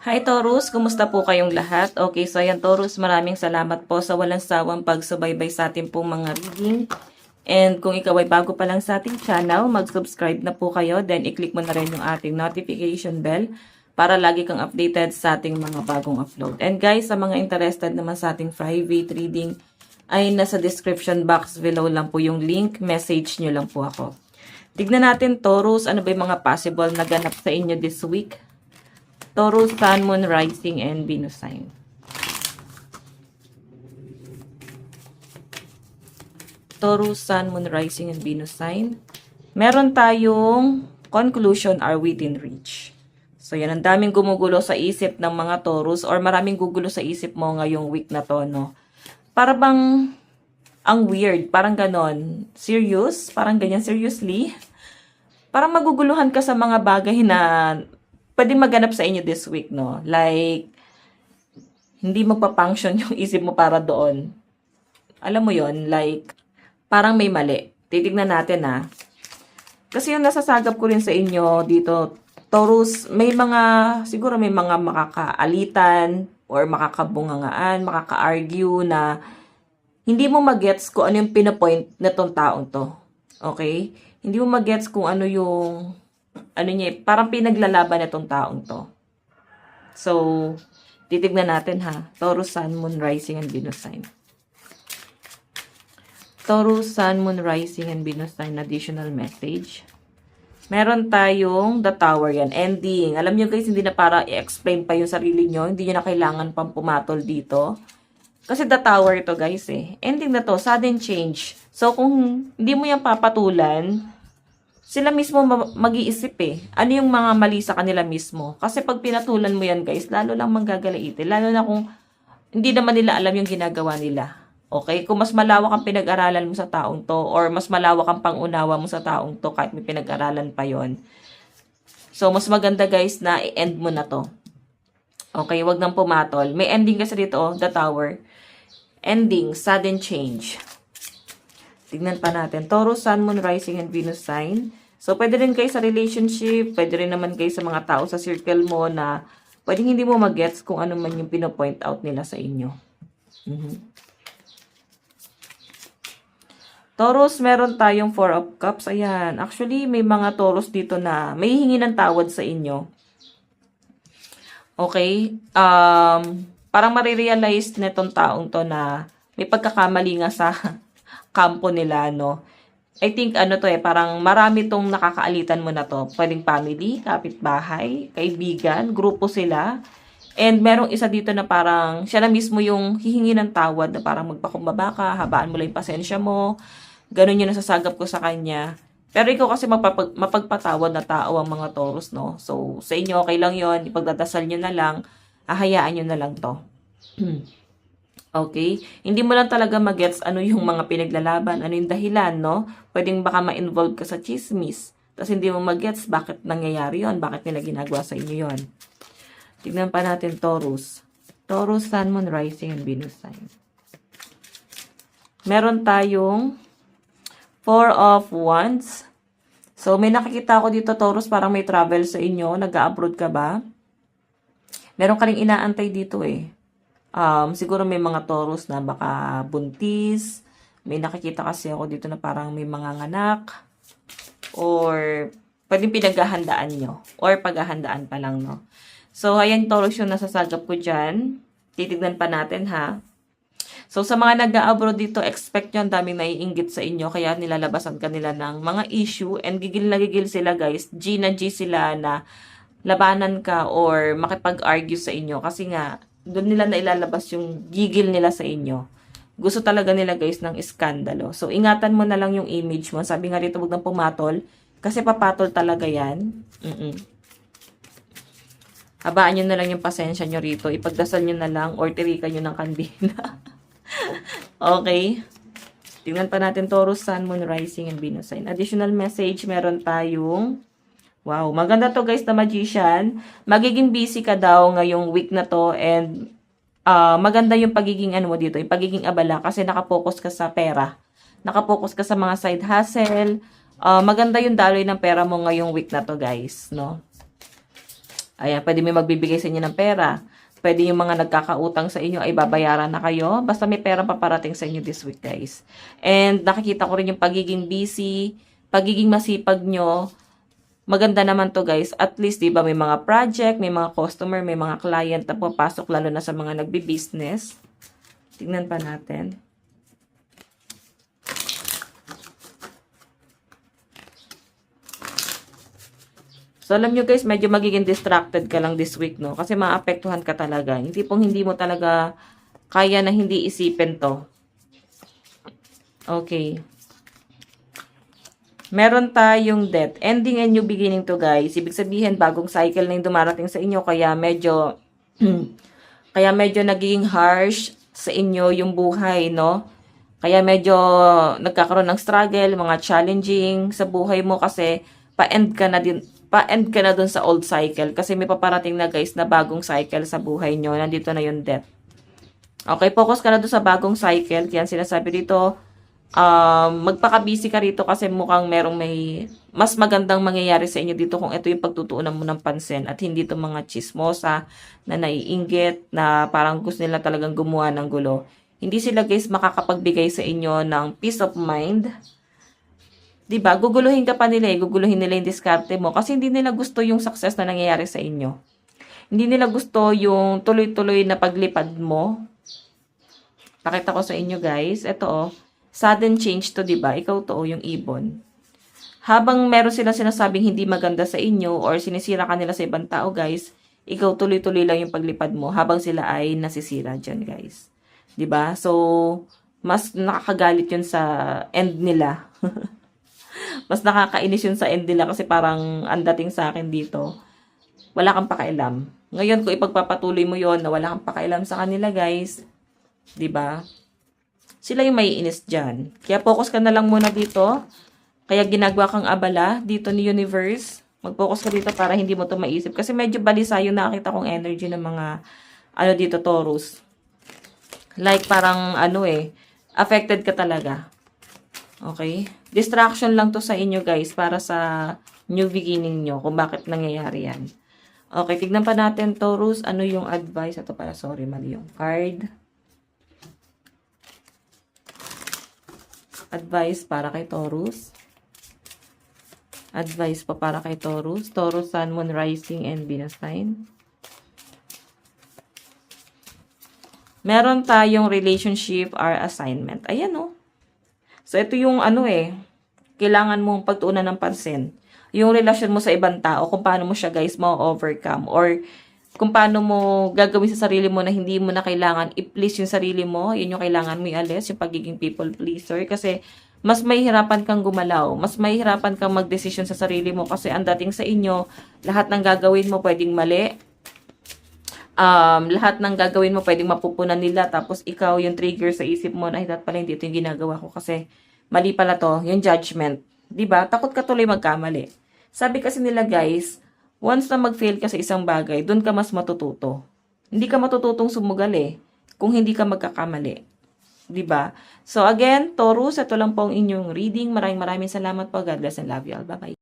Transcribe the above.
Hi Taurus, kumusta po kayong lahat? Okay, so ayan Taurus, maraming salamat po sa walang sawang pagsubaybay sa ating pong mga reading. And kung ikaw ay bago pa lang sa ating channel, mag-subscribe na po kayo. Then i-click mo na rin yung ating notification bell para lagi kang updated sa ating mga bagong upload. And guys, sa mga interested naman sa ating private reading, ay nasa description box below lang po yung link. Message nyo lang po ako. Tignan natin Taurus, ano ba yung mga possible na ganap sa inyo this week? Taurus, Sun, Moon, Rising, and Venus sign. Taurus, Sun, Moon, Rising, and Venus sign. Meron tayong conclusion are within reach. So, yan. Ang daming gumugulo sa isip ng mga Taurus or maraming gugulo sa isip mo ngayong week na to, no? Para bang ang weird. Parang ganon. Serious? Parang ganyan. Seriously? Parang maguguluhan ka sa mga bagay na pwede maganap sa inyo this week, no? Like, hindi magpa-function yung isip mo para doon. Alam mo yon, like, parang may mali. Titignan natin, ha. Kasi yung nasasagap ko rin sa inyo dito, Taurus, may mga, siguro may mga makakaalitan or makakabungangaan, makaka-argue na hindi mo magets kung ano yung pinapoint na tong taong to. Okay? Hindi mo magets kung ano yung ano niya, parang pinaglalaban na tong taong to. So, titignan natin ha. Taurus, Sun, Moon, Rising, and Venus sign. Taurus, Sun, Moon, Rising, and Venus sign. Additional message. Meron tayong The Tower yan. Ending. Alam nyo guys, hindi na para i-explain pa yung sarili nyo. Hindi nyo na kailangan pang pumatol dito. Kasi The Tower ito guys eh. Ending na to. Sudden change. So, kung hindi mo yan papatulan, sila mismo mag-iisip eh. Ano yung mga mali sa kanila mismo. Kasi pag pinatulan mo yan guys, lalo lang manggagalaitin. Lalo na kung hindi naman nila alam yung ginagawa nila. Okay? Kung mas malawak ang pinag-aralan mo sa taong to, or mas malawak ang pangunawa mo sa taong to, kahit may pinag-aralan pa yon. So, mas maganda guys na i-end mo na to. Okay? Wag nang pumatol. May ending kasi dito, oh, The Tower. Ending, sudden change. Tignan pa natin. Taurus, Sun, Moon, Rising, and Venus sign. So, pwede rin kayo sa relationship, pwede rin naman kayo sa mga tao sa circle mo na pwedeng hindi mo mag-gets kung ano man yung pinopoint out nila sa inyo. Taurus, meron tayong Four of Cups. Ayan. Actually, may mga Taurus dito na may hingi ng tawad sa inyo. Okay? Parang marirealize na itong taong to na may pagkakamali nga sa kampo nila, no? I think ano to eh, parang marami tong nakakaalitan mo na to. Pwedeng family, kapitbahay, kaibigan, grupo sila. And merong isa dito na parang siya na mismo yung hihingi ng tawad na parang magpakumbaba ka, habaan mo lang yung pasensya mo. Ganun yung nasasagap ko sa kanya. Pero ikaw kasi mapagpatawad na tao ang mga Taurus, no? So, sa inyo, okay lang yon, ipagdadasal nyo na lang, ahayaan nyo na lang to. Okay? Hindi mo lang talaga magets ano yung mga pinaglalaban, ano yung dahilan, no? Pwedeng baka ma-involve ka sa chismis. Tapos hindi mo magets bakit nangyayari yon, bakit nila ginagawa sa inyo yon. Tignan pa natin Taurus. Taurus, Sun, Moon, Rising, and Venus sign. Meron tayong Four of Wands. So, may nakikita ako dito, Taurus, parang may travel sa inyo. Nag-a-abroad ka ba? Meron ka rin inaantay dito eh. Siguro may mga Taurus na baka buntis. May nakikita kasi ako dito na parang may mga nganak. Or pwedeng pinaghahandaan nyo. Or paghahandaan pa lang, no? So, ayan Taurus yung nasasagap ko dyan. Titignan pa natin, ha? So, sa mga nag-abroad dito, expect nyo ang daming naiinggit sa inyo. Kaya nilalabasan kanila ng mga issue. And gigil na gigil sila, guys. G na G sila na labanan ka or makipag-argue sa inyo. Kasi nga, doon nila na ilalabas yung gigil nila sa inyo. Gusto talaga nila, guys, ng iskandalo. So, ingatan mo na lang yung image mo. Sabi nga dito, huwag nang pumatol. Kasi papatol talaga yan. Habaan nyo na lang yung pasensya nyo rito. Ipagdasal nyo na lang or tirikan nyo ng kandila. Okay. Tingnan pa natin Taurus, Sun, Moon, Rising, and Venus sign. Additional message, meron tayong wow, maganda to guys na Magician. Magiging busy ka daw ngayong week na to and maganda yung pagiging ano mo dito, yung pagiging abala kasi nakapokus ka sa pera. Nakapokus ka sa mga side hustle. Maganda yung daloy ng pera mo ngayong week na to guys, no? Ayan, pwede may magbibigay sa inyo ng pera. Pwede yung mga nagkakautang sa inyo ay babayaran na kayo. Basta may pera paparating sa inyo this week, guys. And nakikita ko rin yung pagiging busy, pagiging masipag nyo. Maganda naman to, guys. At least, di ba, may mga project, may mga customer, may mga client na papasok, lalo na sa mga nagbi-business. Tingnan pa natin. So, alam nyo guys, medyo magiging distracted ka lang this week, no? Kasi maapektuhan ka talaga. Hindi pong hindi mo talaga kaya na hindi isipin to. Okay. Meron tayong death. Ending and new beginning to, guys. Ibig sabihin, bagong cycle na yung dumarating sa inyo. Kaya medyo, kaya medyo naging harsh sa inyo yung buhay, no? Kaya medyo nagkakaroon ng struggle, mga challenging sa buhay mo kasi pa-end ka na din, pa-end ka na dun sa old cycle kasi may paparating na guys na bagong cycle sa buhay nyo. Nandito na yung death. Okay, focus ka na dun sa bagong cycle. Yan sinasabi dito, magpaka-busy ka rito kasi mukhang merong may mas magandang mangyayari sa inyo dito kung ito yung pagtutuunan mo ng pansin at hindi itong mga chismosa na naiinggit na parang gusto nila talagang gumawa ng gulo. Hindi sila guys makakapagbigay sa inyo ng peace of mind. Diba? Guguluhin ka pa nila eh. Guguluhin nila yung diskarte mo. Kasi hindi nila gusto yung success na nangyayari sa inyo. Hindi nila gusto yung tuloy-tuloy na paglipad mo. Pakita ko sa inyo guys. Ito oh. Sudden change to, diba? Ikaw to oh, yung ibon. Habang meron sila sinasabing hindi maganda sa inyo or sinisira ka nila sa ibang tao guys, ikaw tuloy-tuloy lang yung paglipad mo habang sila ay nasisira dyan guys. Diba? So, mas nakakagalit yun sa end nila. Mas nakakainis yun sa end nila kasi parang ang dating sa akin dito, wala kang pakialam. Ngayon, kung ipagpapatuloy mo yon na wala kang pakialam sa kanila, guys, 'di ba? Sila yung maiinis diyan. Kaya focus ka na lang muna dito. Kaya ginagawa kang abala dito ni Universe. Mag-focus ka dito para hindi mo to maisip. Kasi medyo balisa yung nakita kong energy ng mga, ano dito, Taurus. Like parang, affected ka talaga. Okay? Distraction lang to sa inyo guys para sa new beginning nyo kung bakit nangyayari yan. Okay, tignan pa natin Taurus, ano yung advice? Ito pala, sorry, mali yung card. Advice para kay Taurus. Advice pa para kay Taurus. Taurus, Sun, Moon, Rising, and Venus sign. Meron tayong relationship or assignment. Ayan oh. So, ito yung kailangan mong pagtuunan ng pansin. Yung relasyon mo sa ibang tao, kung paano mo siya guys ma-overcome. Or kung paano mo gagawin sa sarili mo na hindi mo na kailangan i-please yung sarili mo. Yun yung kailangan mo i-alis, yung pagiging people pleaser. Kasi mas mahihirapan kang gumalaw. Mas mahihirapan kang mag-decision sa sarili mo. Kasi ang dating sa inyo, lahat ng gagawin mo pwedeng mali. Lahat ng gagawin mo pwedeng mapupunan nila tapos ikaw yung trigger sa isip mo na dapat pala hindi ito yung ginagawa ko kasi mali pala to, yung judgment. 'Di ba? Takot ka tuloy magkamali. Sabi kasi nila guys, once na mag-fail ka sa isang bagay, doon ka mas matututo. Hindi ka matututong sumugal kung hindi ka magkakamali. 'Di ba? So again, Taurus, ito lang po ang inyong reading. Maraming salamat po. God bless and love you all. Bye-bye.